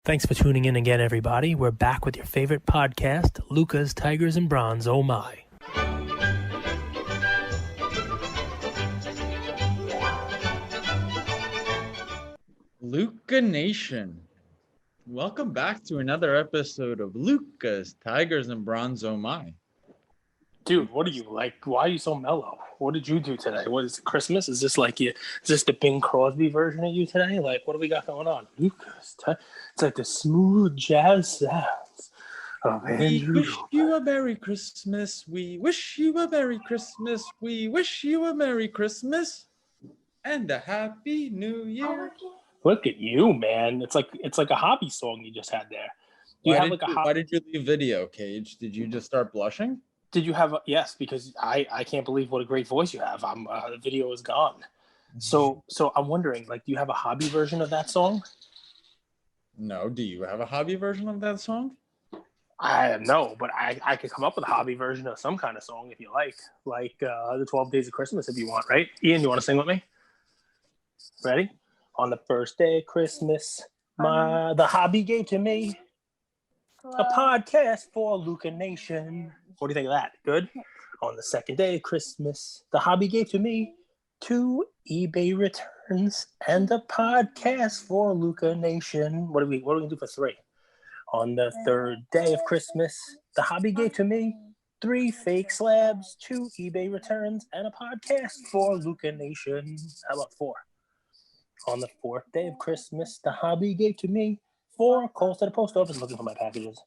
Thanks for tuning in again, everybody. We're back with your favorite podcast, Luka's Tigers and Bronze. Oh my. Luka Nation. Welcome back to another episode of Luka's Tigers and Bronze. Oh my. Dude, what are you like? Why are you so mellow? What did you do today? What is it, Christmas? Is this the Bing Crosby version of you today? Like, what do we got going on? Lucas, it's like the smooth jazz sounds of Andrew. We wish you a Merry Christmas. We wish you a Merry Christmas. We wish you a Merry Christmas and a Happy New Year. Look at you, man. It's like a hobby song you just had there. Why did you leave video, Cage? Did you just start blushing? Did you have yes? Because I can't believe what a great voice you have. The video is gone. So I'm wondering, like, do you have a hobby version of that song? No. Do you have a hobby version of that song? I know, but I could come up with a hobby version of some kind of song if you like the 12 Days of Christmas if you want, right? Ian, you want to sing with me? Ready? On the first day of Christmas, the hobby gave to me a podcast for Luka Nation. What do you think of that? Good? On the second day of Christmas, the hobby gave to me 2 eBay returns and a podcast for Luka Nation. What do we do for 3? On the third day of Christmas, the hobby gave to me 3 fake slabs, 2 eBay returns, and a podcast for Luka Nation. How about 4? On the fourth day of Christmas, the hobby gave to me 4 calls to the post office looking for my packages,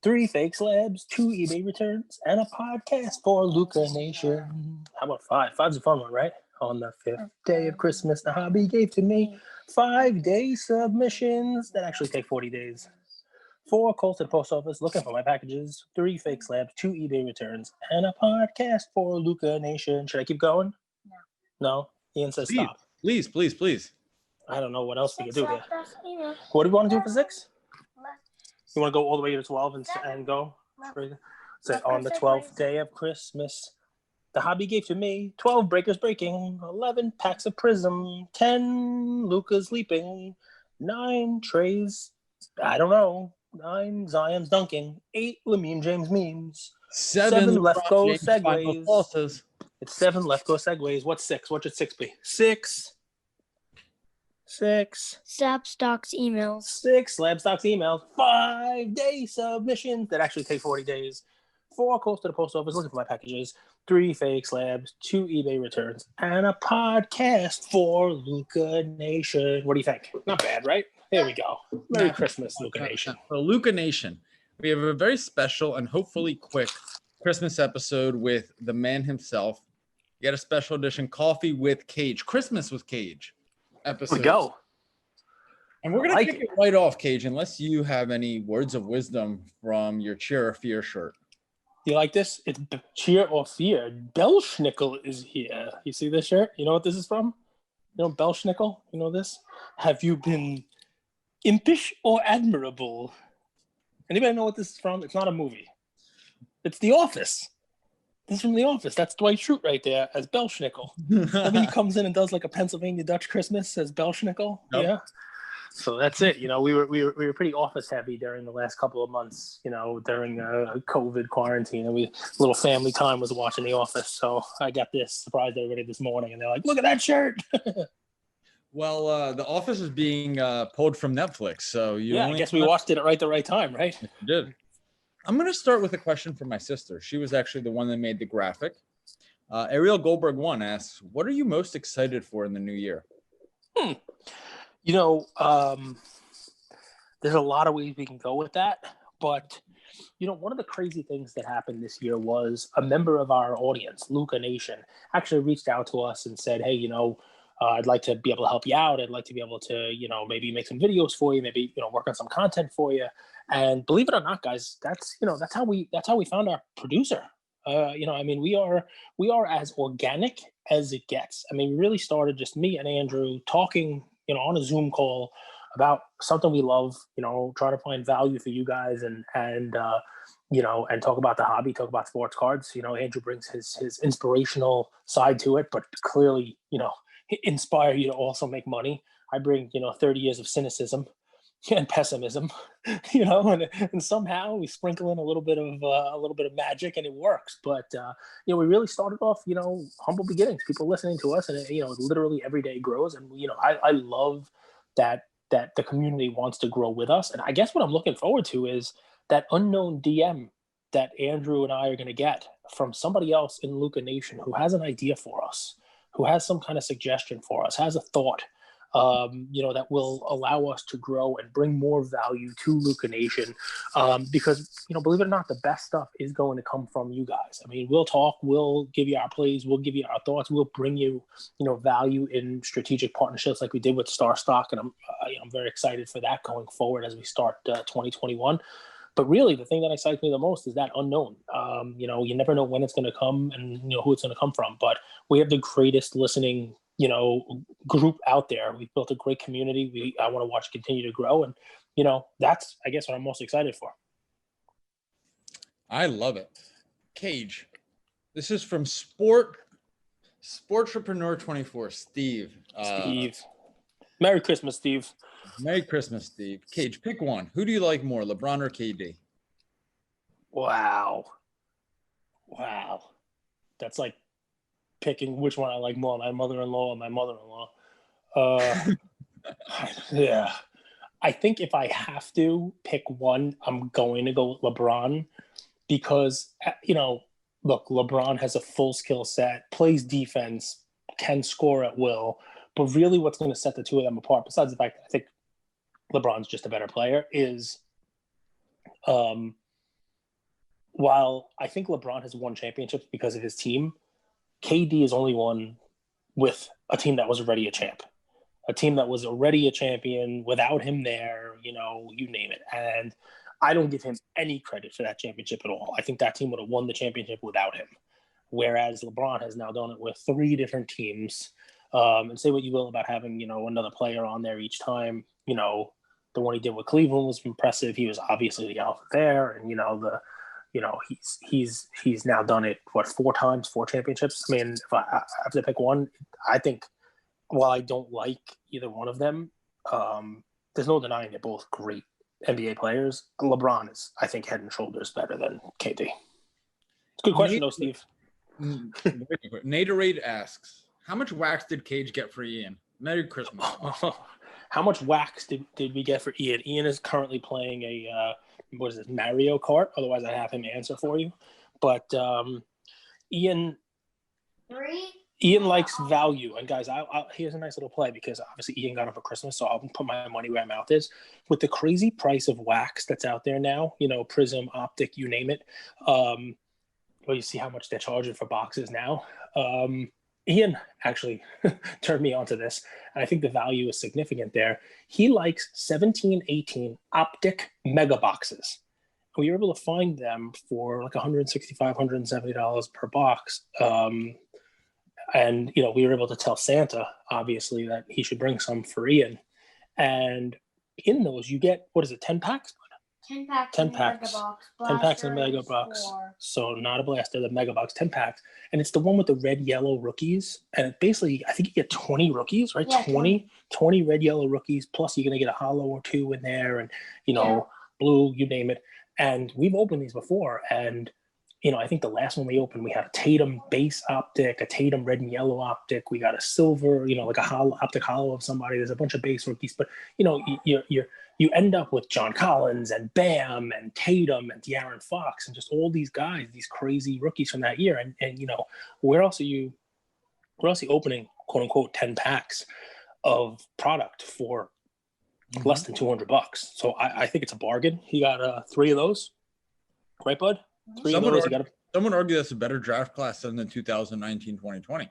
3 fake slabs, 2 eBay returns, and a podcast for Luka Nation. How about 5? 5's a fun one, right? On the 5th day of Christmas, the hobby gave to me 5-day submissions that actually take 40 days. 4 calls to the post office looking for my packages, 3 fake slabs, 2 eBay returns, and a podcast for Luka Nation. Should I keep going? No? Ian says stop. Please. I don't know what else we can do here. What do you want to do for 6? You want to go all the way to 12 and go? So on the 12th day of Christmas, the hobby gave to me 12 breakers breaking, 11 packs of Prism, 10 Lukas leaping, 9 trays, I don't know, 9 Zion's dunking, 8 Lamine James memes, 7 left go segues. It's 7 left go segues. What's 6? What should 6 be? 6. Slabstocks emails. 6 Slabstocks emails. 5-day submissions that actually take 40 days. 4 calls to the post office looking for my packages. 3 fake slabs, 2 eBay returns, and a podcast for Luka Nation. What do you think? Not bad, right? There we go. Merry Christmas, Luka Nation. So Luka Nation, we have a very special and hopefully quick Christmas episode with the man himself. You got a special edition Coffee with Cage, Christmas with Cage episode. We go. And we're going to kick it right off, Cage, unless you have any words of wisdom from your Cheer or Fear shirt. You like this? It's Cheer or Fear. Belschnickel is here. You see this shirt? You know what this is from? You know Belschnickel? You know this? Have you been impish or admirable? Anybody know what this is from? It's not a movie. It's The Office. This is from The Office. That's Dwight Schrute right there as Belschnickel. Remember he comes in and does like a Pennsylvania Dutch Christmas as Belschnickel? Yep. Yeah. So that's it. You know, we were pretty office heavy during the last couple of months, you know, during COVID quarantine, and a little family time was watching The Office. So I got this, surprised everybody this morning, and they're like, look at that shirt. Well, The Office is being pulled from Netflix. So I guess we watched it at the right time, right? You did. I'm going to start with a question from my sister. She was actually the one that made the graphic. Ariel Goldberg 1 asks, what are you most excited for in the new year? You know, there's a lot of ways we can go with that. But, you know, one of the crazy things that happened this year was a member of our audience, Luka Nation, actually reached out to us and said, hey, you know, I'd like to be able to help you out. I'd like to be able to, you know, maybe make some videos for you, maybe, you know, work on some content for you. And believe it or not, guys, that's how we found our producer. You know, I mean, we are as organic as it gets. I mean, we really started just me and Andrew talking, you know, on a Zoom call about something we love, you know, trying to find value for you guys and you know, and talk about the hobby, talk about sports cards. You know, Andrew brings his inspirational side to it, but clearly, you know, inspire you to also make money. I bring, you know, 30 years of cynicism. and pessimism, and somehow we sprinkle in a little bit of magic, and it works. But we really started off, humble beginnings. People listening to us, and literally every day grows. And I love that the community wants to grow with us. And I guess what I'm looking forward to is that unknown DM that Andrew and I are going to get from somebody else in Luka Nation who has an idea for us, who has some kind of suggestion for us, has a thought. That will allow us to grow and bring more value to Luka Nation. Because, believe it or not, the best stuff is going to come from you guys. I mean, we'll talk, we'll give you our plays, we'll give you our thoughts, we'll bring you, value in strategic partnerships like we did with Star Stock. And I'm very excited for that going forward as we start 2021. But really, the thing that excites me the most is that unknown. You never know when it's going to come and, who it's going to come from. But we have the greatest listening group out there. We've built a great community. I want to watch it continue to grow. And, that's, I guess, what I'm most excited for. I love it. Cage, this is from Sportrepreneur24, Steve. Merry Christmas, Steve. Merry Christmas, Steve. Cage, pick one. Who do you like more, LeBron or KD? Wow. That's like picking which one I like more, my mother-in-law or my mother-in-law. Yeah. I think if I have to pick one, I'm going to go with LeBron because, look, LeBron has a full skill set, plays defense, can score at will. But really what's going to set the two of them apart, besides the fact that I think LeBron's just a better player, is while I think LeBron has won championships because of his team, KD is only won with a team that was already a champ. A team that was already a champion without him there, you name it. And I don't give him any credit for that championship at all. I think that team would have won the championship without him. Whereas LeBron has now done it with 3 different teams. And say what you will about having, another player on there each time. The one he did with Cleveland was impressive. He was obviously the alpha there. And, he's now done it, 4 times, 4 championships. I mean, if I have to pick one, I think while I don't like either one of them, there's no denying they're both great NBA players. LeBron is, I think, head and shoulders better than KD. It's a good question, though, Steve. Naderade asks, how much wax did Cage get for Ian? Merry Christmas. How much wax did we get for Ian? Ian is currently playing Mario Kart. Otherwise, I'd have him answer for you. But Ian likes value. And guys, here's a nice little play because obviously Ian got him for Christmas, so I'll put my money where my mouth is. With the crazy price of wax that's out there now, Prism, Optic, you name it. You see how much they're charging for boxes now. Ian actually turned me onto this, and I think the value is significant there. He likes 1718 Optic mega boxes. We were able to find them for like $165, $170 per box. And, we were able to tell Santa, obviously, that he should bring some for Ian. And in those, you get, 10 packs? 10 packs. 10 packs. 10 packs in Mega Box. 4. So not a blaster, the Mega Box, 10 packs. And it's the one with the red, yellow rookies. And it basically, I think you get 20 rookies, right? Yeah, 20 red, yellow rookies. Plus you're going to get a hollow or 2 in there and, blue, you name it. And we've opened these before. And, I think the last one we opened, we had a Tatum base optic, a Tatum red and yellow optic. We got a silver, like a hollow, optic hollow of somebody. There's a bunch of base rookies. But, you end up with John Collins and Bam and Tatum and De'Aaron Fox and just all these guys, these crazy rookies from that year. And we're also opening, quote unquote, 10 packs of product for less than $200. So I think it's a bargain. He got 3 of those, right, bud? 3 of those. Someone argue that's a better draft class than the 2019-2020.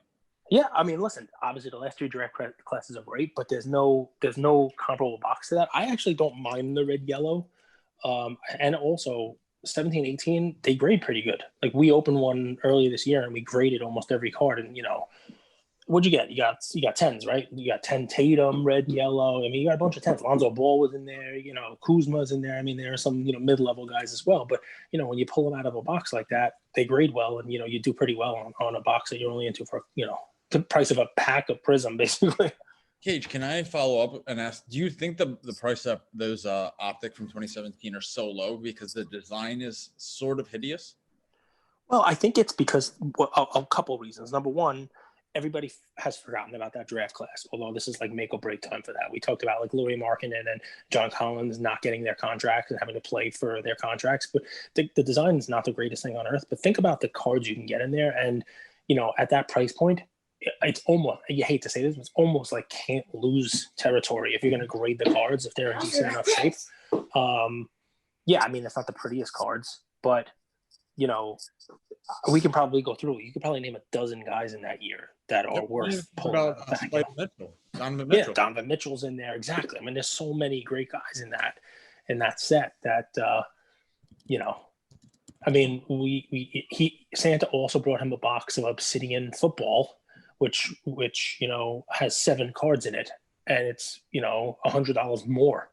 Yeah, I mean, listen, obviously the last 3 draft classes are great, but there's no comparable box to that. I actually don't mind the red yellow. And also 17, 18, they grade pretty good. Like we opened one earlier this year and we graded almost every card. And what'd you get? You got 10s, right? You got 10 Tatum, red, yellow. I mean, you got a bunch of 10s. Lonzo Ball was in there, Kuzma's in there. I mean, there are some, mid-level guys as well. But, when you pull them out of a box like that, they grade well and, you do pretty well on a box that you're only into for, the price of a pack of Prism, basically. Cage, can I follow up and ask, do you think the price of those optic from 2017 are so low because the design is sort of hideous? Well, I think it's because a couple reasons. Number one, everybody has forgotten about that draft class, although this is like make or break time for that. We talked about like Louis Markkinen and John Collins not getting their contracts and having to play for their contracts. But the design is not the greatest thing on earth. But think about the cards you can get in there. And, at that price point, it's almost, you hate to say this, but it's almost like can't lose territory if you're going to grade the cards if they're in decent enough shape. It's not the prettiest cards, but we can probably go through. You could probably name a dozen guys in that year that are worth pulling back. Donovan Mitchell. Yeah, Donovan Mitchell's in there. Exactly. I mean, there's so many great guys in that set that Santa also brought him a box of Obsidian Football, which has 7 cards in it, and it's $100 more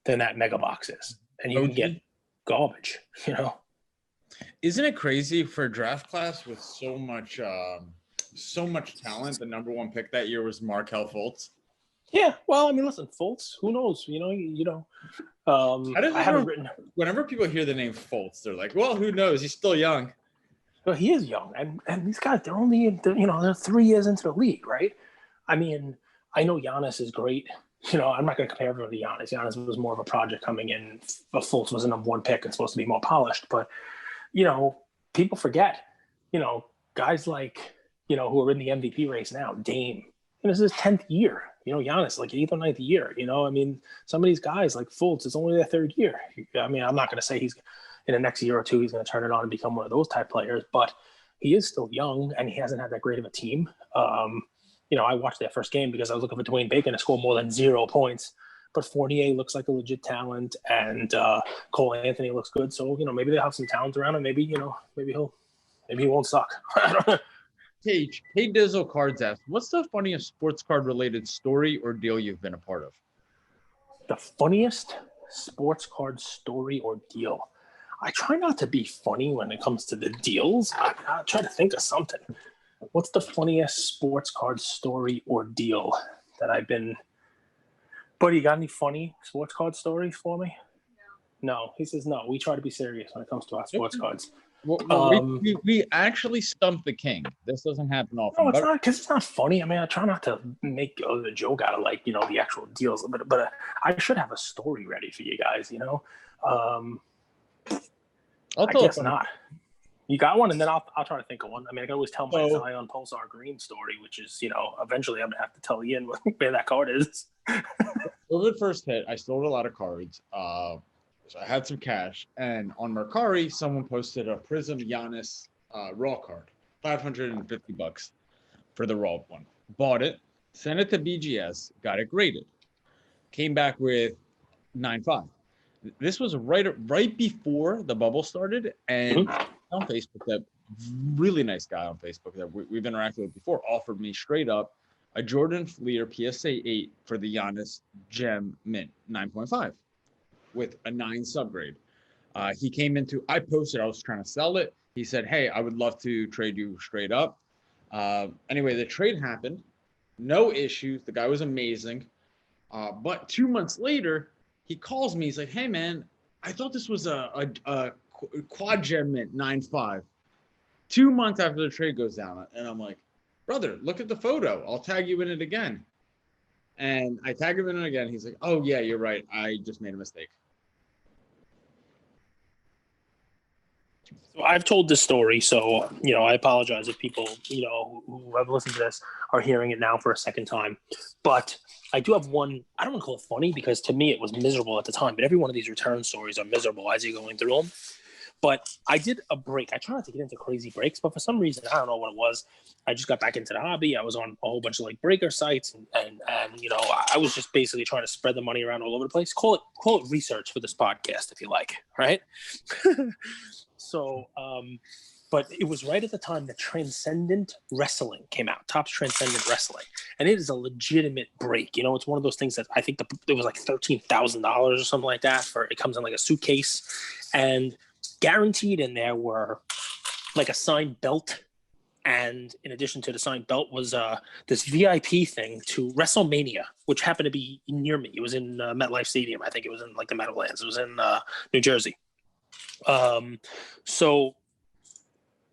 than that mega box is, and you can get garbage. Isn't it crazy for a draft class with so much talent? The number one pick that year was Markelle Fultz. Yeah, well, I mean, listen, Fultz. Who knows? I haven't written. Whenever people hear the name Fultz, they're like, "Well, who knows? He's still young." Well, he is young, and these guys, they're only they're 3 years into the league, right? I mean, I know Giannis is great. I'm not going to compare everyone to Giannis. Giannis was more of a project coming in. Fultz was a number 1 pick and supposed to be more polished, but people forget, guys like, who are in the MVP race now, Dame, this is his 10th year, Giannis, like 8th or 9th year, I mean, some of these guys like Fultz, it's only their 3rd year. I mean, I'm not going to say he's in the next year or two, he's going to turn it on and become one of those type players, but he is still young and he hasn't had that great of a team. I watched their first game because I was looking for Dwayne Bacon to score more than 0 points. But Fournier looks like a legit talent, and Cole Anthony looks good. So maybe they'll have some talent around him. Maybe maybe he won't suck. Cage, Hey Dizzle Cards asks, what's the funniest sports card related story or deal you've been a part of? The funniest sports card story or deal. I try not to be funny when it comes to the deals. I try to think of something. What's the funniest sports card story or deal that I've been? Buddy, you got any funny sports card stories for me? No. He says no. We try to be serious when it comes to our sports cards. Well, we actually stumped the king. This doesn't happen often. No, it's not, because it's not funny. I mean, I try not to make a joke out of the actual deals, but I should have a story ready for you guys. I guess not. You got one, and then I'll try to think of one. I mean, I can always tell my Zion Pulsar Green story, which is, eventually I'm gonna have to tell Ian where that card is. Over the first hit, I sold a lot of cards. So I had some cash, and on Mercari, someone posted a Prism Giannis raw card, $550 for the raw one. Bought it, sent it to BGS, got it graded. Came back with 9.5. This was right before the bubble started, and on Facebook, that really nice guy on Facebook that we've interacted with before offered me straight up a Jordan Fleer PSA 8 for the Giannis Gem Mint 9.5 with a 9 subgrade. He came into, I posted, I was trying to sell it. He said, hey, I would love to trade you straight up. Anyway, the trade happened. No issues. The guy was amazing. But 2 months later, he calls me. He's like, hey, man, I thought this was a quad gem mint 9.5. 2 months after the trade goes down. And I'm like, brother, look at the photo. I'll tag you in it again. And I tag him in it again. He's like, oh, yeah, you're right. I just made a mistake. So I've told this story, so, I apologize if people, who have listened to this are hearing it now for a second time. But I do have one, I don't want to call it funny because to me it was miserable at the time, but every one of these return stories are miserable as you're going through them. But I did a break. I try not to get into crazy breaks, but for some reason, I don't know what it was. I just got back into the hobby. I was on a whole bunch of breaker sites and I was just basically trying to spread the money around all over the place. Call it research for this podcast if you like, right? So, but it was right at the time that Transcendent Wrestling came out, Topps Transcendent Wrestling. And it is a legitimate break. It's one of those things that I think it was $13,000 or something like that. It comes in a suitcase. And guaranteed in there were a signed belt And in addition to the signed belt was this VIP thing to Wrestlemania, which happened to be near me. It was in MetLife Stadium. I think it was in like the Meadowlands. It was in New Jersey. So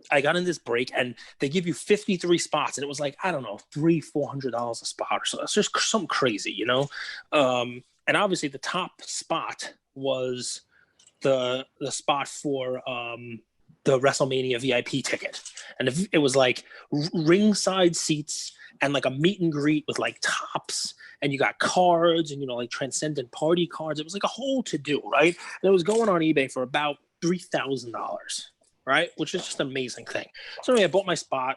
I got in this break, and they give you 53 spots, and it was like, I don't know, $300-$400 a spot or so. It's just something crazy, you know? And obviously the top spot was the spot for the WrestleMania VIP ticket. And it was like ringside seats and like a meet and greet with like tops, and you got cards and, you know, like transcendent party cards. It was like a whole to-do, right? And it was going on eBay for about $3,000. Right, which is just an amazing thing. So anyway, I bought my spot.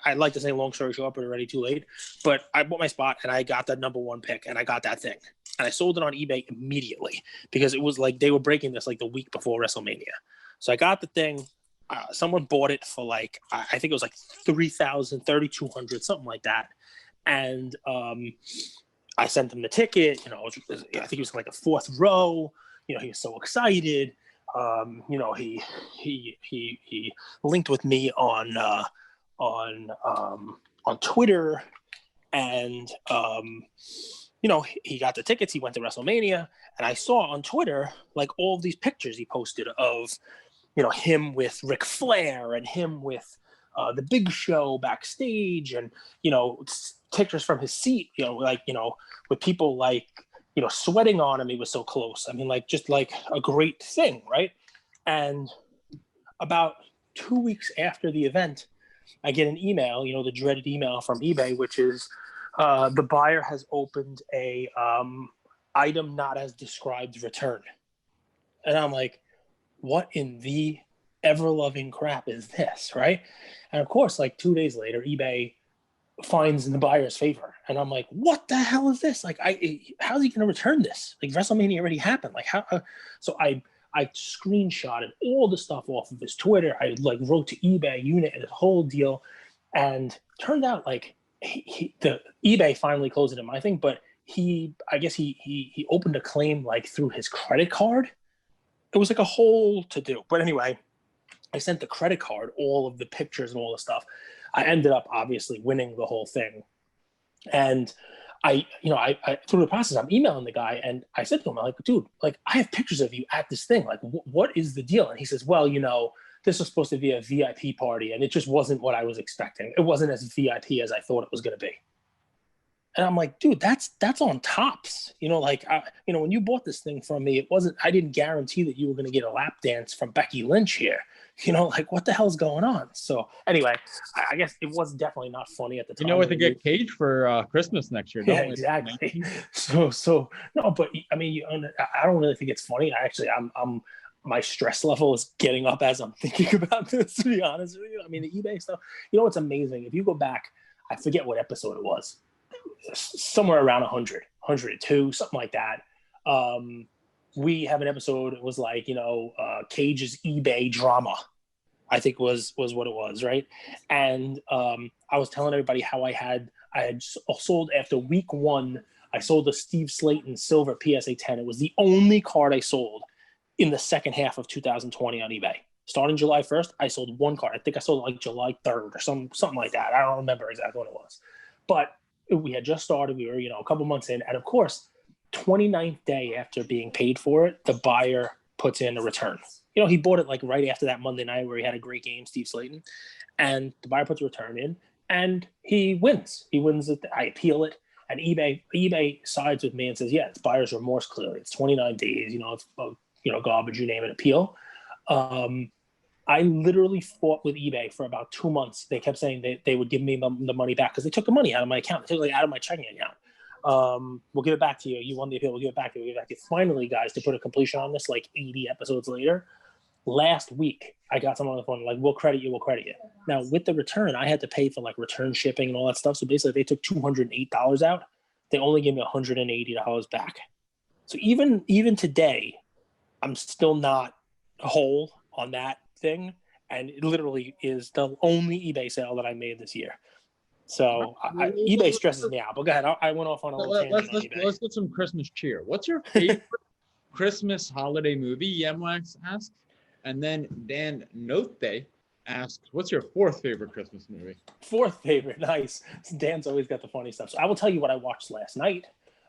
I'd like to say long story short, but already too late. But I bought my spot, and I got that number one pick, and I got that thing. And I sold it on eBay immediately because it was like they were breaking this like the week before WrestleMania. So I got the thing. Someone bought it for like, I think it was like $3,000, $3,200, something like that. And I sent him the ticket. You know, I think he was like a fourth row. You know, he was so excited. You know, he linked with me on Twitter, and you know, he got the tickets. He went to WrestleMania, and I saw on Twitter like all of these pictures he posted of, you know, him with Ric Flair and him with the Big Show backstage, and, you know, pictures from his seat. You know, like, you know, with people like, you know, sweating on him. He was so close. I mean, like, just like a great thing, right? And about 2 weeks after the event, I get an email, you know, the dreaded email from eBay, which is the buyer has opened a item not as described return. And I'm like, what in the ever-loving crap is this, right? And of course, like 2 days later, eBay finds in the buyer's favor, and I'm like, what the hell is this? Like, how's he going to return this? Like, WrestleMania already happened. Like, how? So I screenshotted all the stuff off of his Twitter. I like wrote to eBay unit and the whole deal, and turned out like the eBay finally closed it in my thing, but I guess he opened a claim like through his credit card. It was like a whole to do. But anyway, I sent the credit card all of the pictures and all the stuff. I ended up obviously winning the whole thing. And I through the process, I'm emailing the guy, and I said to him, I'm like, dude, like, I have pictures of you at this thing. Like, what is the deal? And he says, well, you know, this was supposed to be a VIP party, and it just wasn't what I was expecting. It wasn't as VIP as I thought it was going to be. And I'm like, dude, that's on tops. You know, like, you know, when you bought this thing from me, I didn't guarantee that you were going to get a lap dance from Becky Lynch here. You know, like, what the hell's going on? So anyway, I guess it was definitely not funny at the time. You know what to get Cage for Christmas next year, don't yeah, we? exactly. So no, but I mean, I don't really think it's funny. I'm my stress level is getting up as I'm thinking about this, to be honest with you. I mean, the eBay stuff, you know, what's amazing. If you go back, I forget what episode it was, somewhere around 100, 102, something like that. We have an episode. It was like, you know, Cage's eBay drama, I think was what it was, right? And I was telling everybody how I had sold after week one. I sold a Steve Slayton silver PSA 10. It was the only card I sold in the second half of 2020 on eBay. Starting July 1st, I sold one card. I think I sold it like July 3rd or something like that. I don't remember exactly what it was, but we had just started. We were, you know, a couple months in, and of course, 29th day after being paid for it, the buyer puts in a return. You know, he bought it like right after that Monday night where he had a great game, Steve Slayton, and the buyer puts a return in, and he wins. He wins it. I appeal it, and eBay sides with me and says, yeah, it's buyer's remorse. Clearly, it's 29 days. You know, it's garbage. You name it, appeal. I literally fought with eBay for about 2 months. They kept saying they would give me the money back because they took the money out of my account. They took it like out of my checking account. We'll give it back to you. You won the appeal. We'll give it back to you. Finally, guys, to put a completion on this, like 80 episodes later, last week, I got someone on the phone like, we'll credit you. Now, with the return, I had to pay for like return shipping and all that stuff. So basically, they took $208 out. They only gave me $180 back. So even today, I'm still not whole on that thing. And it literally is the only eBay sale that I made this year. So eBay stresses me out. But go ahead. I went off on a little tangent on eBay. Let's get some Christmas cheer. What's your favorite Christmas holiday movie? Yemwax asks. And then Dan Note asks, "What's your fourth favorite Christmas movie?" Fourth favorite, nice. Dan's always got the funny stuff. So I will tell you what I watched last night.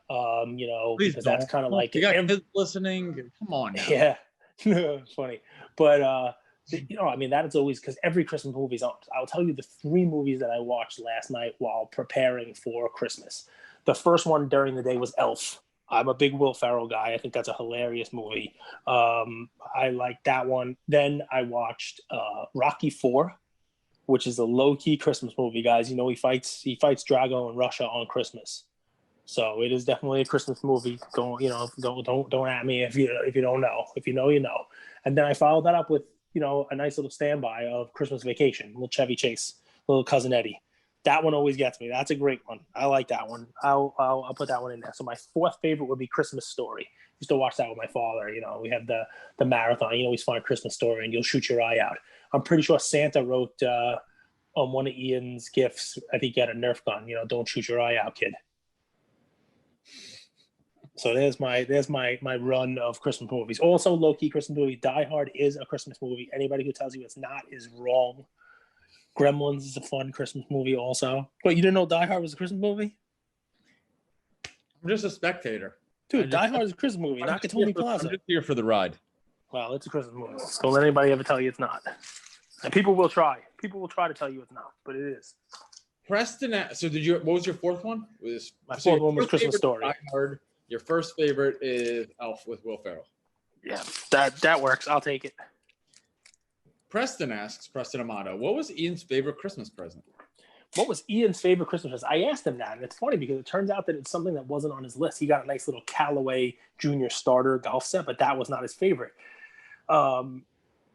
Please Because don't. that's kind of like You got kids listening. Come on now. Yeah, funny. But I mean, that is always because every Christmas movie's on. I'll tell you the three movies that I watched last night while preparing for Christmas. The first one during the day was Elf. I'm a big Will Ferrell guy. I think that's a hilarious movie. I like that one. Then I watched Rocky 4, which is a low-key Christmas movie, guys. You know, he fights Drago in Russia on Christmas. So it is definitely a Christmas movie. Don't at me if you don't know. If you know, you know. And then I followed that up with a nice little standby of Christmas Vacation, little Chevy Chase, little Cousin Eddie. That one always gets me. That's a great one. I like that one. I'll put that one in there. So my fourth favorite would be Christmas Story. Used to watch that with my father. We had the marathon. Always find a Christmas Story and you'll shoot your eye out. I'm pretty sure Santa wrote on one of Ian's gifts. I think he had a Nerf gun. Don't shoot your eye out, kid. So there's my run of Christmas movies. Also, low-key Christmas movie. Die Hard is a Christmas movie. Anybody who tells you it's not is wrong. Gremlins is a fun Christmas movie also. Wait, you didn't know Die Hard was a Christmas movie? I'm just a spectator. Dude, Die Hard is a Christmas movie. Nakatomi Plaza. I'm just here for the ride. Well, it's a Christmas movie. Don't let anybody ever tell you it's not. And people will try. People will try to tell you it's not, but it is. Preston, so what was your fourth one? My fourth one was Christmas Story. Die Hard. Your first favorite is Elf with Will Ferrell. Yeah, that works. I'll take it. Preston asks, Preston Amato, what was Ian's favorite Christmas present? What was Ian's favorite Christmas present? I asked him that, and it's funny because it turns out that it's something that wasn't on his list. He got a nice little Callaway Junior Starter golf set, but that was not his favorite.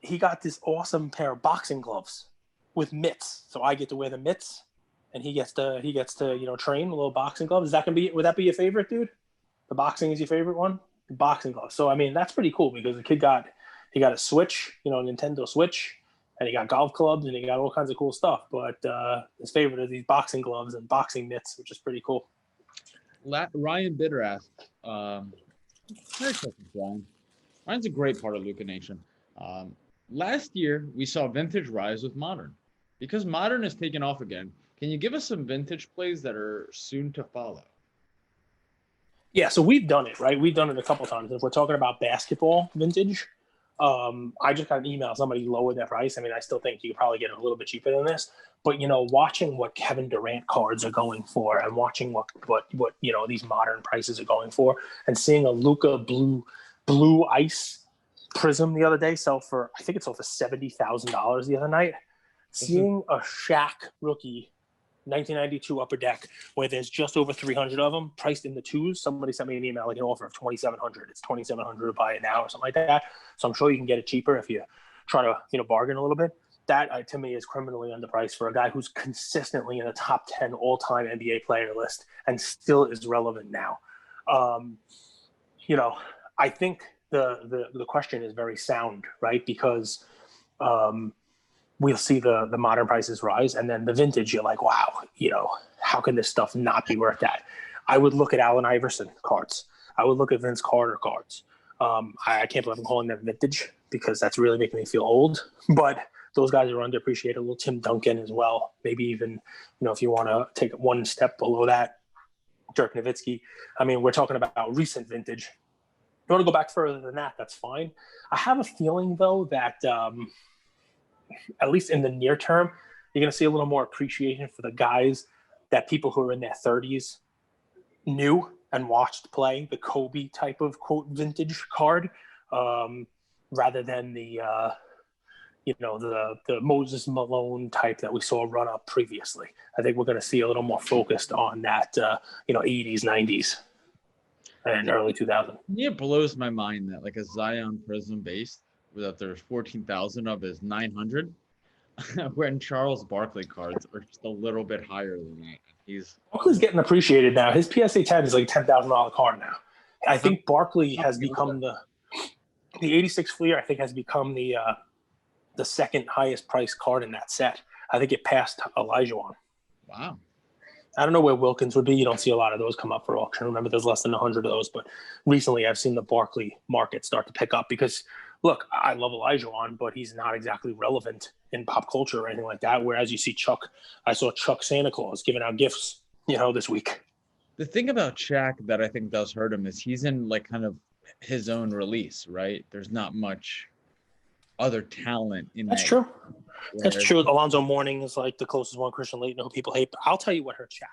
He got this awesome pair of boxing gloves with mitts, so I get to wear the mitts, and he gets to train with little boxing gloves. Would that be your favorite, dude? The boxing is your favorite one? The boxing gloves. So I mean, that's pretty cool because the kid got a Switch, a Nintendo Switch, and he got golf clubs and he got all kinds of cool stuff. But his favorite are these boxing gloves and boxing mitts, which is pretty cool. Ryan Bitter asked, Merry Christmas, Ryan. Ryan's a great part of Luka Nation. Last year, we saw vintage rise with modern. Because modern is taking off again, can you give us some vintage plays that are soon to follow? Yeah, so we've done it, right? We've done it a couple times. If we're talking about basketball vintage, I just got an email. Somebody lowered their price. I mean, I still think you could probably get it a little bit cheaper than this. But, watching what Kevin Durant cards are going for and watching what these modern prices are going for and seeing a Luka blue ice prism the other day sell for $70,000 the other night. Seeing a Shaq rookie 1992 Upper Deck where there's just over 300 of them priced in the twos. Somebody sent me an email like an offer of $2,700. It's $2,700 to buy it now or something like that. So I'm sure you can get it cheaper if you try to bargain a little bit. That to me is criminally underpriced for a guy who's consistently in the top 10 all-time NBA player list and still is relevant now. I think the question is very sound, right? Because we'll see the modern prices rise, and then the vintage, you're like, wow, how can this stuff not be worth that? I would look at Allen Iverson cards. I would look at Vince Carter cards. I can't believe I'm calling them vintage because that's really making me feel old. But those guys are underappreciated. A little Tim Duncan as well. Maybe even, if you want to take it one step below that, Dirk Nowitzki. I mean, we're talking about recent vintage. If you want to go back further than that, that's fine. I have a feeling, though, that at least in the near term, you're going to see a little more appreciation for the guys that people who are in their 30s knew and watched play, the Kobe type of quote vintage card, rather than the Moses Malone type that we saw run up previously. I think we're going to see a little more focused on that, 80s, 90s, and early 2000s. It blows my mind that like a Zion Prism base that there's 14,000 of is 900, when Charles Barkley cards are just a little bit higher than that. Barkley's getting appreciated now. His PSA 10 is like $10,000 card now. I think Barkley has become the 86 Fleer. I think has become the second highest priced card in that set. I think it passed Olajuwon. Wow. I don't know where Wilkins would be. You don't see a lot of those come up for auction. Remember, there's less than 100 of those. But recently, I've seen the Barkley market start to pick up because look, I love Olajuwon, but he's not exactly relevant in pop culture or anything like that. Whereas you see I saw Chuck Santa Claus giving out gifts, this week. The thing about Shaq that I think does hurt him is he's in like kind of his own release, right? There's not much other talent in That's that. true. Whereas, That's true. Alonzo Mourning is like the closest one. Christian Laettner, who people hate. But I'll tell you what hurt Shaq.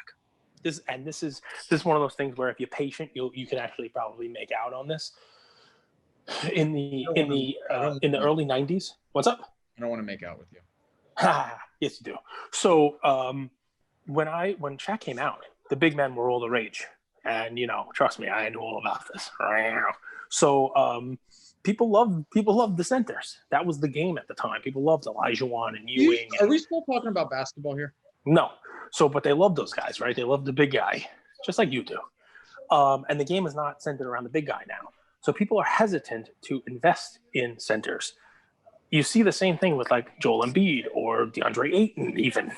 This is one of those things where if you're patient, you can actually probably make out on this. In the early 90s. What's up? I don't want to make out with you. Yes, you do. So when Shaq came out, the big men were all the rage, and trust me, I knew all about this. So people loved the centers. That was the game at the time. People loved Olajuwon and Ewing. Are we still talking about basketball here? No. So, but they love those guys, right? They love the big guy, just like you do. And the game is not centered around the big guy now. So people are hesitant to invest in centers. You see the same thing with like Joel Embiid or DeAndre Ayton even.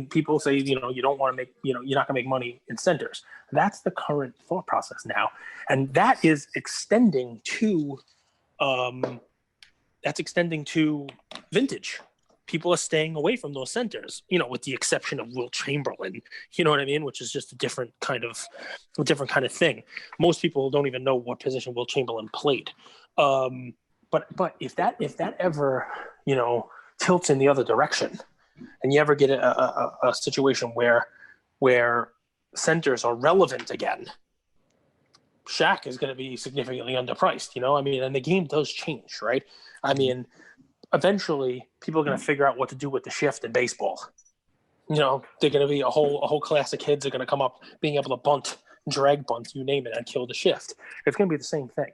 People say, you don't want to make, you're not going to make money in centers. That's the current thought process now. And that is extending to vintage. People are staying away from those centers, with the exception of Wilt Chamberlain, which is just a different kind of thing. Most people don't even know what position Wilt Chamberlain played. But if that ever, tilts in the other direction, and you ever get a situation where centers are relevant again, Shaq is going to be significantly underpriced, and the game does change, right? Eventually people are going to figure out what to do with the shift in baseball. They're going to be a whole class of kids are going to come up being able to bunt, drag bunt, you name it, and kill the shift. It's going to be the same thing.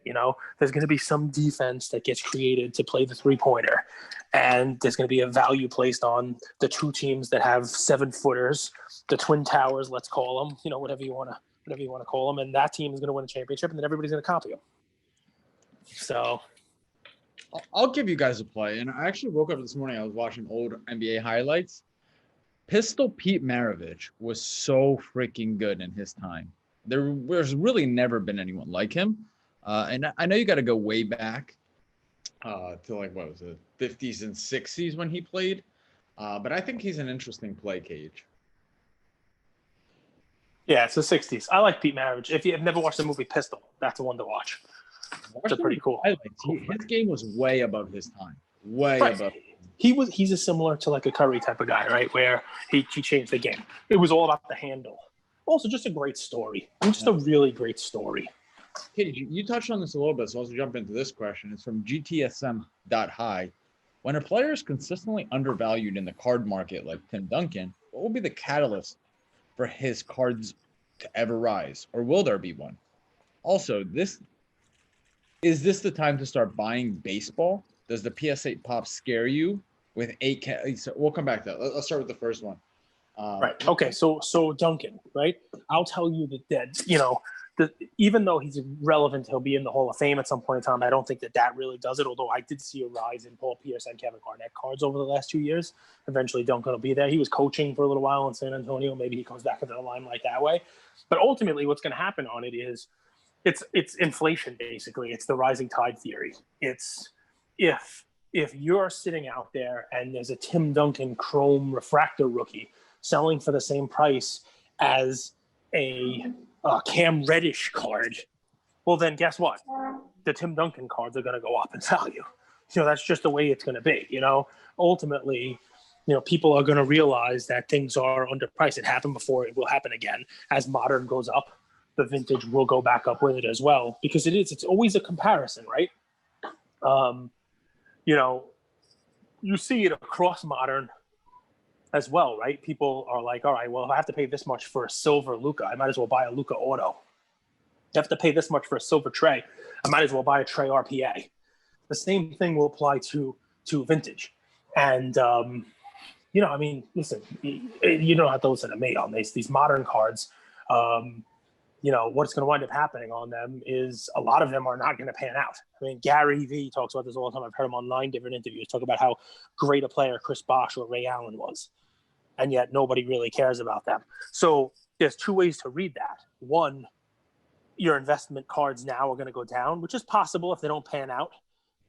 There's going to be some defense that gets created to play the 3-pointer, and there's going to be a value placed on the two teams that have 7-footers, the Twin Towers, let's call them, whatever you want to call them, and that team is going to win a championship, and then everybody's going to copy them. So I'll give you guys a play. And I actually woke up this morning. I was watching old NBA highlights. Pistol Pete Maravich was so freaking good in his time. There's really never been anyone like him. And I know you got to go way back to like, what was it, 50s and 60s when he played. But I think he's an interesting play, Cage. Yeah, it's the 60s. I like Pete Maravich. If you've never watched the movie Pistol, that's the one to watch. It's pretty cool. His game was way above his time. Way above. He's a similar to like a Curry type of guy, right? Where he changed the game. It was all about the handle. Also, just a great story. Just a really great story. Hey, you touched on this a little bit, so I'll jump into this question. It's from GTSM.High. When a player is consistently undervalued in the card market like Tim Duncan, what will be the catalyst for his cards to ever rise? Or will there be one? Also, is this the time to start buying baseball? Does the PS8 pop scare you with 8K? So we'll come back to that. Let's start with the first one. Right. Okay. So Duncan, right? I'll tell you that even though he's relevant, he'll be in the Hall of Fame at some point in time. I don't think that really does it. Although I did see a rise in Paul Pierce and Kevin Garnett cards over the last 2 years. Eventually, Duncan will be there. He was coaching for a little while in San Antonio. Maybe he comes back into the limelight that way. But ultimately, what's going to happen on it is it's inflation, basically. It's the rising tide theory. It's if you're sitting out there and there's a Tim Duncan Chrome Refractor rookie selling for the same price as a Cam Reddish card, well, then guess what? The Tim Duncan cards are going to go up in value. That's just the way it's going to be. Ultimately, people are going to realize that things are underpriced. It happened before. It will happen again. As modern goes up, the vintage will go back up with it as well, because it's always a comparison, right? You see it across modern as well, right? People are like, all right, well, if I have to pay this much for a silver Luka, I might as well buy a Luka Auto. I have to pay this much for a silver Trey, I might as well buy a Trey RPA. The same thing will apply to vintage. And, listen, you don't have to listen to me on these modern cards. What's going to wind up happening on them is a lot of them are not going to pan out. Gary V talks about this all the time. I've heard him on 9 different interviews talk about how great a player Chris Bosh or Ray Allen was, and yet nobody really cares about them. So there's 2 ways to read that. One, your investment cards now are going to go down, which is possible if they don't pan out.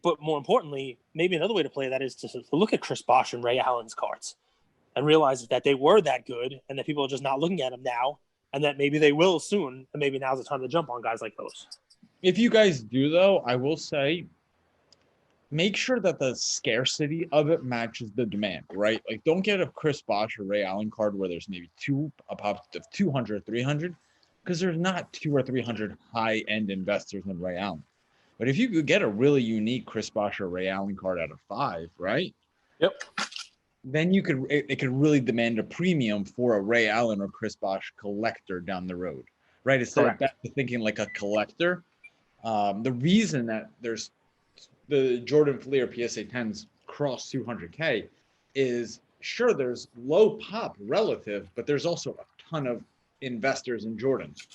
But more importantly, maybe another way to play that is to look at Chris Bosh and Ray Allen's cards and realize that they were that good and that people are just not looking at them now, and that maybe they will soon, and maybe now's the time to jump on guys like those. If you guys do, though, I will say, make sure that the scarcity of it matches the demand, right? Like, don't get a Chris Bosh or Ray Allen card where there's maybe a pop of 200, 300, because there's not 200 or 300 high-end investors in Ray Allen. But if you could get a really unique Chris Bosh or Ray Allen card out of 5, right? Yep. Then it could really demand a premium for a Ray Allen or Chris Bosh collector down the road, right? Instead of thinking like a collector. The reason that there's the Jordan Fleer PSA 10s cross 200K is, sure, there's low pop relative, but there's also a ton of investors in Jordans.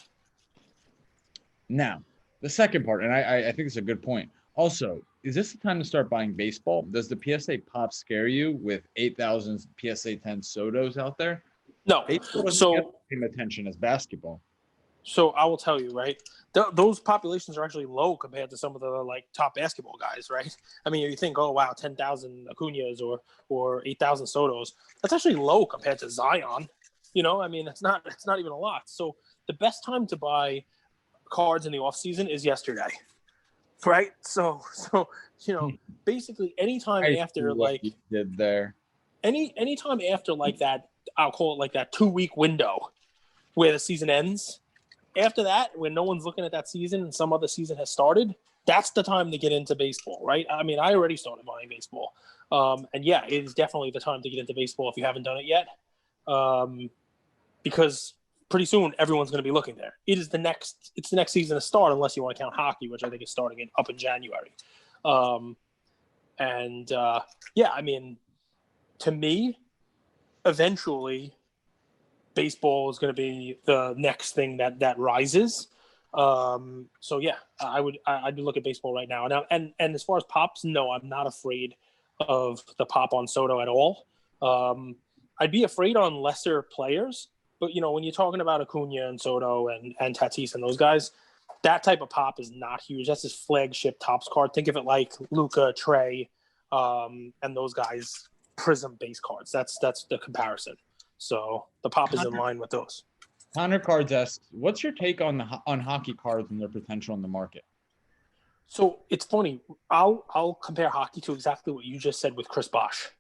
Now, the second part, and I think it's a good point. Also, is this the time to start buying baseball? Does the PSA pop scare you with 8,000 PSA 10 Sotos out there? No. Baseball doesn't get the same attention as basketball. So I will tell you, right? Those populations are actually low compared to some of the like top basketball guys, right? I mean, you think, oh wow, 10,000 Acuñas or 8,000 Sotos. That's actually low compared to Zion. You know, I mean, it's not even a lot. So the best time to buy cards in the off season is yesterday, right? So you know, basically anytime after like you did there, anytime after like that, I'll call it like that 2-week window where the season ends. After that, when no one's looking at that season and some other season has started, that's the time to get into baseball, right? I mean, I already started buying baseball. And yeah, it is definitely the time to get into baseball if you haven't done it yet. Because pretty soon everyone's going to be looking there. It's the next season to start, unless you want to count hockey, which I think is starting up in January. Yeah, I mean, to me, eventually baseball is going to be the next thing that rises. So yeah, I'd look at baseball right now. And as far as pops, no, I'm not afraid of the pop on Soto at all. I'd be afraid on lesser players, but you know, when you're talking about Acuña and Soto and Tatis and those guys, that type of pop is not huge. That's his flagship Topps card. Think of it like Luka, Trey, and those guys' Prism base cards. That's the comparison. So the pop is in line with those. Connor Cards asks, what's your take on hockey cards and their potential in the market? So it's funny. I'll compare hockey to exactly what you just said with Chris Bosh.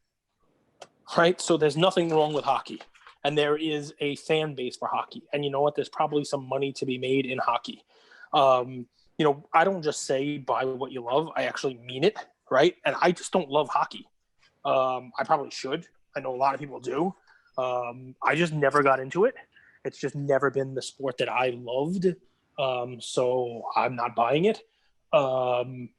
Right? So there's nothing wrong with hockey. And there is a fan base for hockey. And you know what? There's probably some money to be made in hockey. You know, I don't just say buy what you love. I actually mean it, right? And I just don't love hockey. I probably should. I know a lot of people do. I just never got into it. It's just never been the sport that I loved. So I'm not buying it. And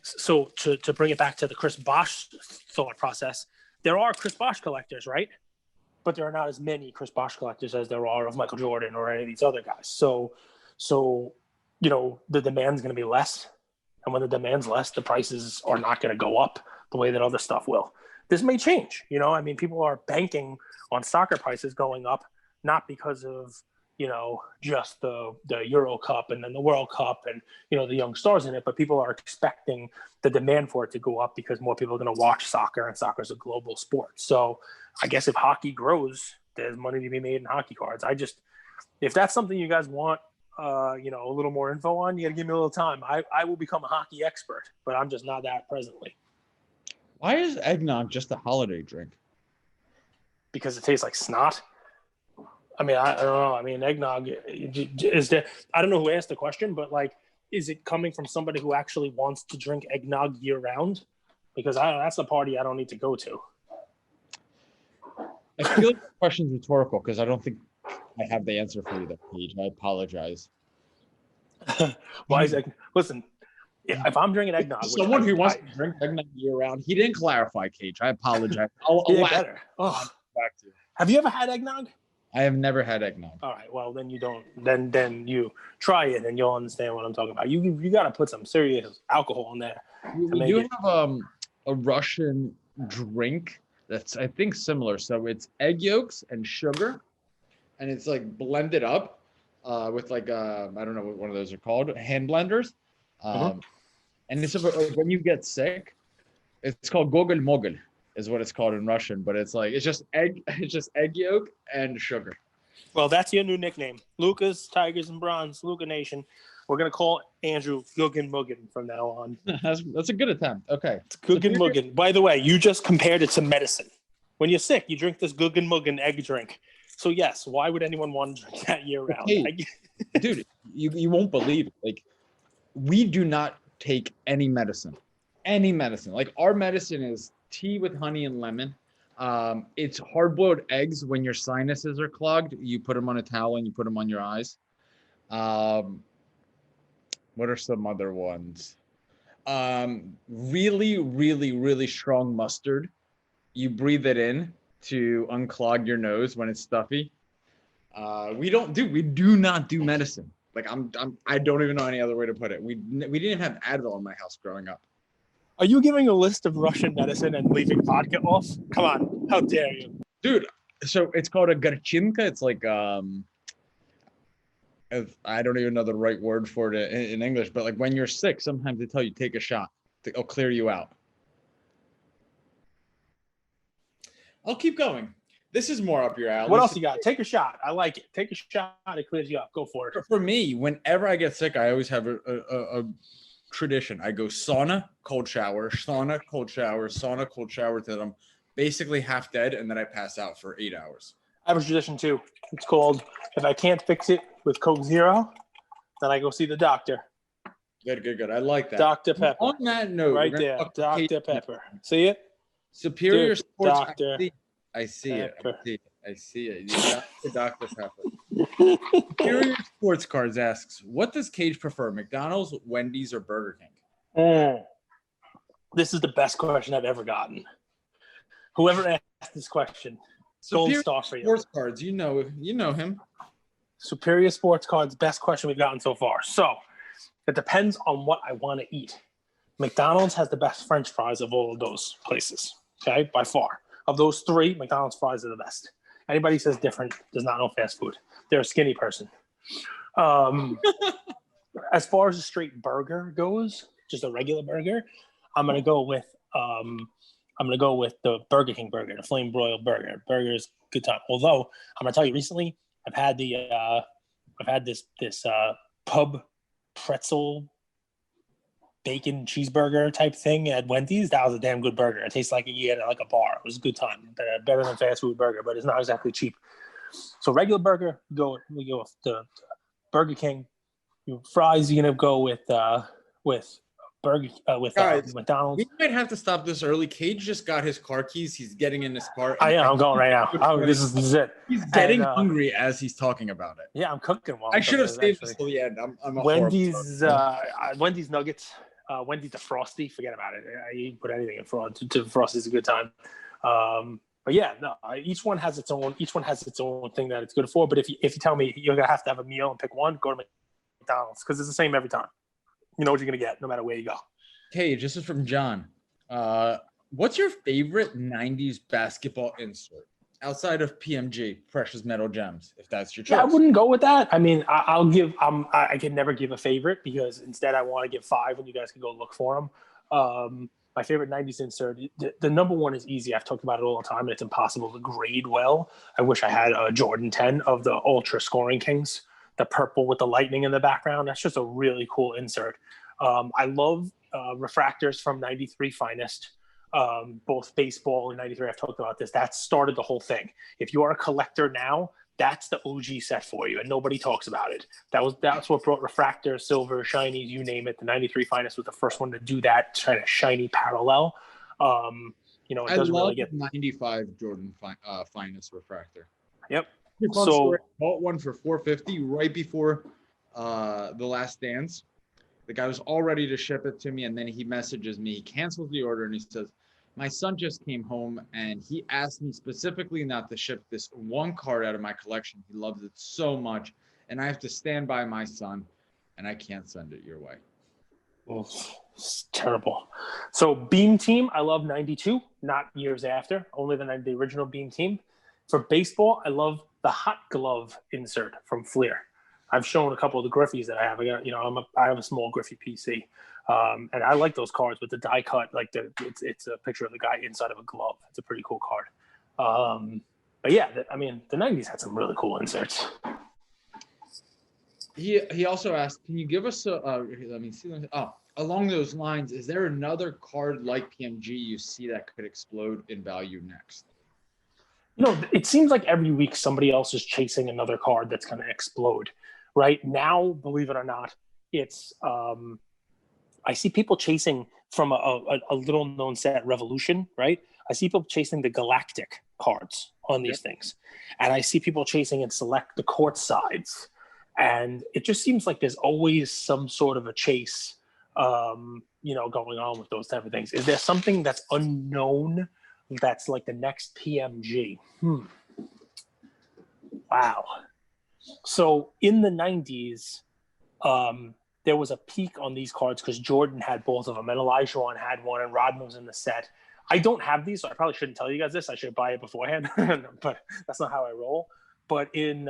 so to bring it back to the Chris Bosh thought process, there are Chris Bosh collectors, right? But there are not as many Chris Bosh collectors as there are of Michael Jordan or any of these other guys. So you know, the demand's going to be less. And when the demand's less, the prices are not going to go up the way that other stuff will. This may change. You know, I mean, people are banking on soccer prices going up, not because of, you know, just the Euro Cup and then the World Cup and, you know, the young stars in it, but people are expecting the demand for it to go up because more people are going to watch soccer, and soccer is a global sport. So I guess if hockey grows, there's money to be made in hockey cards. If that's something you guys want, you know, a little more info on, you got to give me a little time. I will become a hockey expert, but I'm just not that presently. Why is eggnog just a holiday drink? Because it tastes like snot. I mean, I don't know. I mean, eggnog is there. I don't know who asked the question, but like, is it coming from somebody who actually wants to drink eggnog year round? Because that's a party I don't need to go to. I feel like the question's rhetorical because I don't think I have the answer for you, that Paige. I apologize. Why is eggnog? Listen, if I'm drinking eggnog, someone who wants to drink eggnog year round, he didn't clarify, Cage. I apologize. I'll better. Oh. Back to you. Have you ever had eggnog? I have never had eggnog. All right. Well, then you don't. Then you try it, and you'll understand what I'm talking about. You got to put some serious alcohol in there. We do have a Russian drink that's, I think, similar. So it's egg yolks and sugar, and it's like blended up with like I don't know what one of those are called, hand blenders. And it's when you get sick, it's called gogol mogol, is what it's called in Russian. But it's just egg yolk and sugar. Well, that's your new nickname. Luka's Tigers and Bronze, Luka Nation. We're going to call Andrew Guggen Muggen from now on. That's a good attempt. Okay. It's Guggen Muggen. By the way, you just compared it to medicine. When you're sick, you drink this Guggen Muggen egg drink. So, yes, why would anyone want to drink that year-round? Hey, dude, you won't believe it. Like, we do not take any medicine. Like, our medicine is tea with honey and lemon. It's hard-boiled eggs when your sinuses are clogged. You put them on a towel and you put them on your eyes. What are some other ones? Really, really, really strong mustard. You breathe it in to unclog your nose when it's stuffy. We do not do medicine. Like I don't even know any other way to put it. We didn't even have Advil in my house growing up. Are you giving a list of Russian medicine and leaving vodka off? Come on, how dare you, dude? So it's called a garchinka. It's like I don't even know the right word for it in English, but like when you're sick, sometimes they tell you take a shot. It'll clear you out. I'll keep going. This is more up your alley. What else you got? Take a shot. I like it. Take a shot. It clears you up. Go for it. For me, whenever I get sick, I always have a tradition. I go sauna, cold shower, sauna, cold shower, sauna, cold shower till I'm basically half dead, and then I pass out for 8 hours. I have a tradition too. It's called, if I can't fix it with Coke Zero, then I go see the doctor. Good. I like that. Dr. Pepper. On that note, right there, Dr. Pepper. See it? Superior Dude, Sports. Dr. I see it. Dr. Pepper. Pepper. Superior Sports Cards asks, what does Cage prefer, McDonald's, Wendy's, or Burger King? This is the best question I've ever gotten. Whoever asked this question, gold star for you. Sports Cards, you know him. Superior Sports Cards, best question we've gotten so far. So it depends on what I want to eat. McDonald's has the best French fries of all of those places, okay, by far. Of those three, McDonald's fries are the best. Anybody says different does not know fast food. They're a skinny person. As far as a straight burger goes, just a regular burger, I'm gonna go with the Burger King burger, the flame broiled burger. Burger is good time. Although I'm gonna tell you, recently I've had this pub pretzel bacon cheeseburger type thing at Wendy's. That was a damn good burger. It tastes like you had at like a bar. It was a good time. Better than fast food burger, but it's not exactly cheap. So regular burger, we go with the Burger King. Fries, you're gonna go with McDonald's. We might have to stop this early. Cage just got his car keys. He's getting in his car. I'm going right now. This is it. He's getting hungry as he's talking about it. Yeah, I'm cooking. I should have saved this till the end. I'm a Wendy's nuggets. Wendy's the Frosty. Forget about it. You put anything in Frosty. Frosty's a good time. But yeah, no. Each one has its own thing that it's good for. But if you tell me you're gonna have to have a meal and pick one, go to McDonald's because it's the same every time. You know what you're gonna get no matter where you go. Okay, this is from John. What's your favorite '90s basketball insert outside of PMG, Precious Metal Gems? If that's your choice. Yeah, I wouldn't go with that. I mean, I can never give a favorite because instead I want to give 5, and you guys can go look for them. My favorite '90s insert, the number one is easy. I've talked about it all the time, and it's impossible to grade well. I wish I had a Jordan 10 of the Ultra Scoring Kings, the purple with the lightning in the background. That's just a really cool insert. I love refractors from '93 Finest, both baseball and '93. I've talked about this. That started the whole thing. If you are a collector now, that's the OG set for you, and nobody talks about it. That's what brought refractors, silver, shinies, you name it. The '93 Finest was the first one to do that kind of shiny parallel. It doesn't really get '95 Jordan Finest refractor. Yep. So bought one for $450 right before the Last Dance. The guy was all ready to ship it to me, and then he messages me. He cancels the order, and he says, my son just came home, and he asked me specifically not to ship this one card out of my collection. He loves it so much, and I have to stand by my son, and I can't send it your way. Oh, it's terrible. So Beam Team, I love 92, not years after, only the original Beam Team. For baseball, I love the Hot Glove insert from Fleer. I've shown a couple of the Griffies that I have. I have a small Griffey PC, and I like those cards with the die cut. Like it's a picture of the guy inside of a glove. It's a pretty cool card. But yeah, the '90s had some really cool inserts. He also asked, can you give us let me see. Along those lines, is there another card like PMG you see that could explode in value next? It seems like every week somebody else is chasing another card that's going to explode. Right now, believe it or not, it's I see people chasing from a little known set, Revolution, right? I see people chasing the Galactic cards on these things. And I see people chasing and select the court sides. And it just seems like there's always some sort of a chase, going on with those type of things. Is there something that's unknown that's like the next PMG? Wow. So in the 90s, there was a peak on these cards because Jordan had both of them, and Elijah had one, and Rodman was in the set. I don't have these, so I probably shouldn't tell you guys this. I should buy it beforehand, but that's not how I roll. But in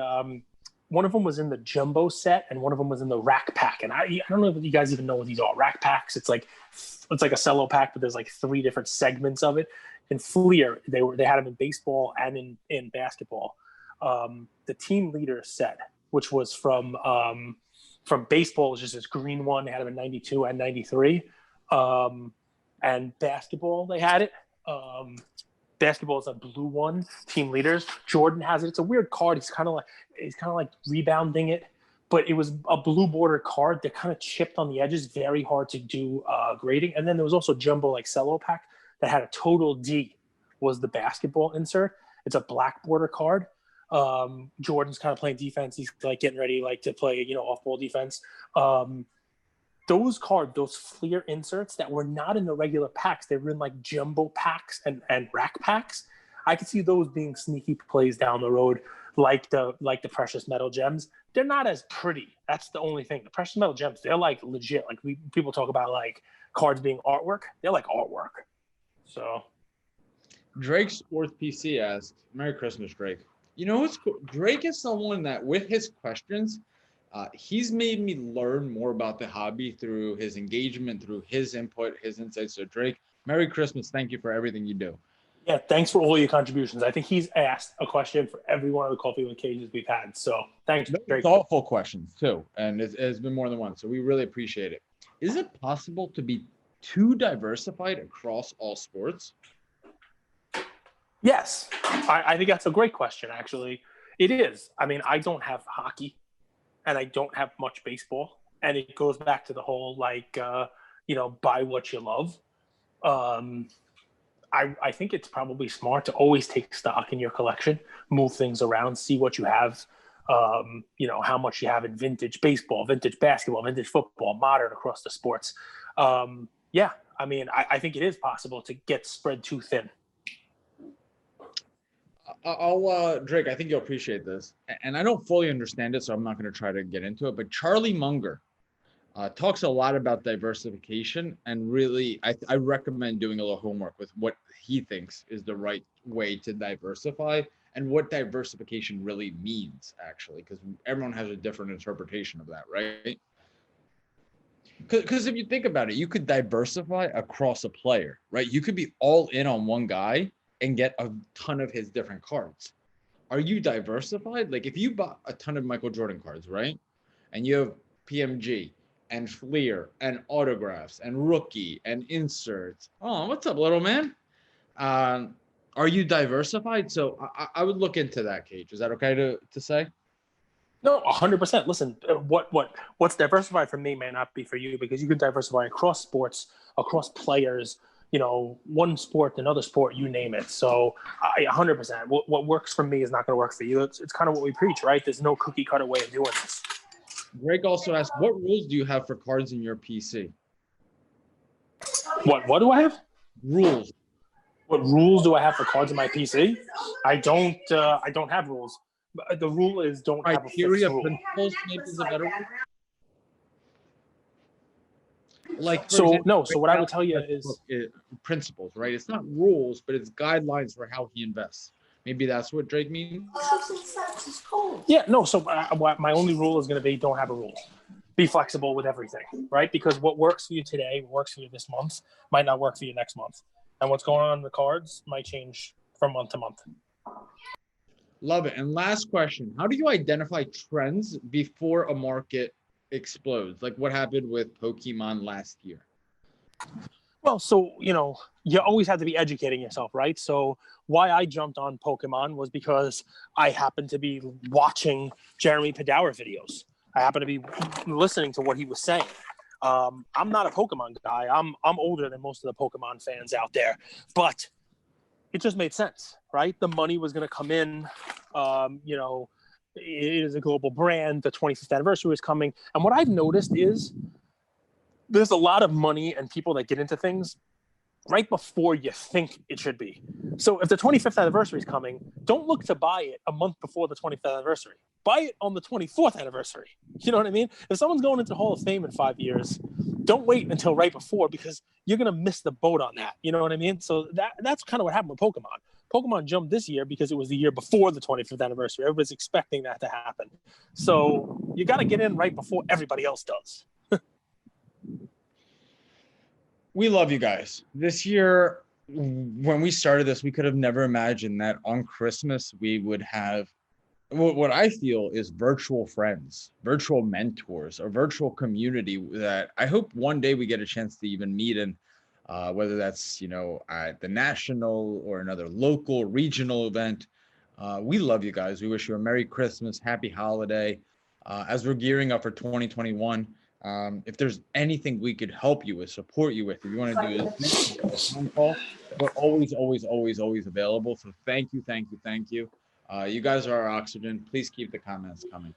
one of them was in the jumbo set, and one of them was in the rack pack. And I don't know if you guys even know what these are. Rack packs. It's like a cello pack, but there's like 3 different segments of it. In Fleer, they had them in baseball and in basketball. The team leader set, which was from baseball, was just this green one. They had them in 92 and 93. And basketball, they had it. Basketball is a blue one. Team leaders. Jordan has it. It's a weird card. He's kind of like rebounding it, but it was a blue border card that kind of chipped on the edges. Very hard to do grading. And then there was also jumbo like cello pack that had a total D. Was the basketball insert. It's a black border card. Jordan's kind of playing defense. He's like getting ready like to play off ball defense. Those Fleer inserts that were not in the regular packs, they were in like jumbo packs and rack packs. I could see those being sneaky plays down the road, like the precious metal gems. They're not as pretty. That's the only thing. The precious metal gems, they're like legit. Like people talk about like cards being artwork. They're like artwork. So Drake's fourth PC asked, Merry Christmas, Drake. You know what's cool? Drake is someone that with his questions, he's made me learn more about the hobby through his engagement, through his input, his insights. So Drake, Merry Christmas. Thank you for everything you do. Yeah, thanks for all your contributions. I think he's asked a question for every one of the Coffee with Cages we've had. So thanks, Drake. Thoughtful questions too. And it's been more than one. So we really appreciate it. Is it possible to be too diversified across all sports? Yes. I think that's a great question, actually. It is. I mean, I don't have hockey and I don't have much baseball. And it goes back to the whole, buy what you love. I think it's probably smart to always take stock in your collection, move things around, see what you have, how much you have in vintage baseball, vintage basketball, vintage football, modern across the sports. I think it is possible to get spread too thin. Drake, I think you'll appreciate this. And I don't fully understand it, so I'm not going to try to get into it. But Charlie Munger talks a lot about diversification. And really, I recommend doing a little homework with what he thinks is the right way to diversify and what diversification really means, actually, because everyone has a different interpretation of that, right? Because if you think about it, you could diversify across a player, right? You could be all in on one guy and get a ton of his different cards. Are you diversified? Like if you bought a ton of Michael Jordan cards, right? And you have PMG and Fleer and autographs and rookie and inserts. Oh, what's up, little man? Are you diversified? So I would look into that, Cage. Is that okay to say? No, 100%. Listen, what's diversified for me may not be for you because you can diversify across sports, across players, one sport, another sport, you name it. So 100%. What works for me is not going to work for you. It's kind of what we preach, right? There's no cookie cutter way of doing this. Greg also asked, what rules do you have for cards in your PC? What do I have? Rules. What rules do I have for cards in my PC? I don't have rules. The rule is don't have a fixed rule. Principles maybe is a better word. So what I would tell you is principles, right? It's not rules, but it's guidelines for how he invests. Maybe that's what Drake means. Yeah, no. So my only rule is going to be don't have a rule. Be flexible with everything, right? Because what works for you today, what works for you this month, might not work for you next month. And what's going on in the cards might change from month to month. Love it. And last question, how do you identify trends before a market explodes? Like what happened with Pokemon last year? Well, so, you always have to be educating yourself, right? So why I jumped on Pokemon was because I happened to be watching Jeremy Padawer videos. I happened to be listening to what he was saying. I'm not a Pokemon guy. I'm older than most of the Pokemon fans out there, but it just made sense, right? The money was going to come in. It is a global brand. The 25th anniversary is coming. And what I've noticed is there's a lot of money and people that get into things right before you think it should be. So if the 25th anniversary is coming, don't look to buy it a month before the 25th anniversary. Buy it on the 24th anniversary. You know what I mean? If someone's going into the Hall of Fame in 5 years, don't wait until right before because you're going to miss the boat on that. You know what I mean? So that's kind of what happened with Pokemon. Pokemon jumped this year because it was the year before the 25th anniversary. Everybody's expecting that to happen. So you got to get in right before everybody else does. We love you guys. This year, when we started this, we could have never imagined that on Christmas we would have what I feel is virtual friends, virtual mentors, a virtual community that I hope one day we get a chance to even meet in, whether that's, at the national or another local, regional event. We love you guys. We wish you a Merry Christmas, Happy Holiday. As we're gearing up for 2021, if there's anything we could help you with, support you with, if you want to do a phone call, we're always, always, always, always available. So thank you. You guys are our oxygen. Please keep the comments coming.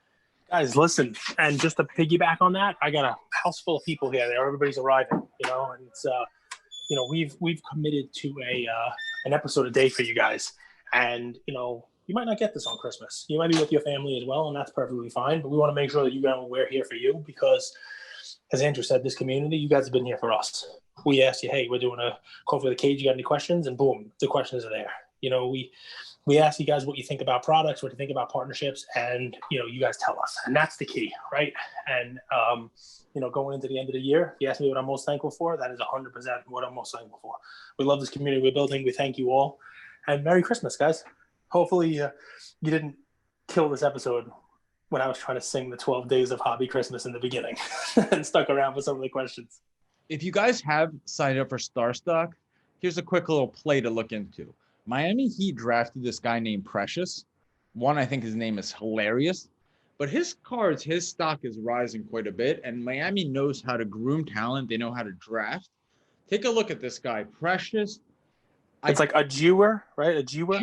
Guys, listen, and just to piggyback on that, I got a house full of people here. Everybody's arriving, and it's, we've committed to an episode a day for you guys. And, you might not get this on Christmas. You might be with your family as well, and that's perfectly fine. But we want to make sure that you know we're here for you because, as Andrew said, this community, you guys have been here for us. We asked you, hey, we're doing a call for the cage. You got any questions? And boom, the questions are there. We ask you guys what you think about products, what you think about partnerships, and, you guys tell us. And that's the key, right? And, going into the end of the year, if you ask me what I'm most thankful for, that is 100% what I'm most thankful for. We love this community we're building. We thank you all. And Merry Christmas, guys. Hopefully you didn't kill this episode when I was trying to sing the 12 Days of Hobby Christmas in the beginning and stuck around for some of the questions. If you guys have signed up for Starstock, here's a quick little play to look into. Miami Heat drafted this guy named Precious. One, I think his name is hilarious. But his stock is rising quite a bit, and Miami knows how to groom talent. They know how to draft. Take a look at this guy, Precious. It's like a Jewer, right? A Jewer?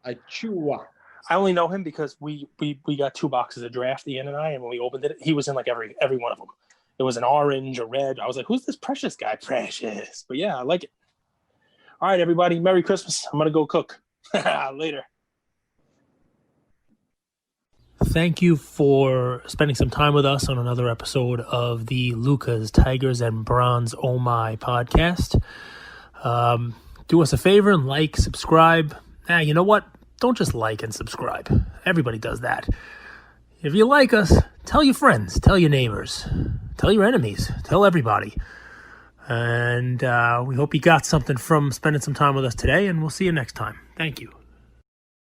A Chua. I only know him because we got 2 boxes of draft, Ian and I, and when we opened it, he was in like every one of them. It was an orange, a red. I was like, who's this Precious guy? Precious. But yeah, I like it. All right, everybody. Merry Christmas. I'm going to go cook. Later. Thank you for spending some time with us on another episode of the Luka's, Tigers, and Bronze Oh My podcast. Do us a favor and like, subscribe. You know what? Don't just like and subscribe. Everybody does that. If you like us, tell your friends, tell your neighbors, tell your enemies, tell everybody. And we hope you got something from spending some time with us today, and we'll see you next time. Thank you.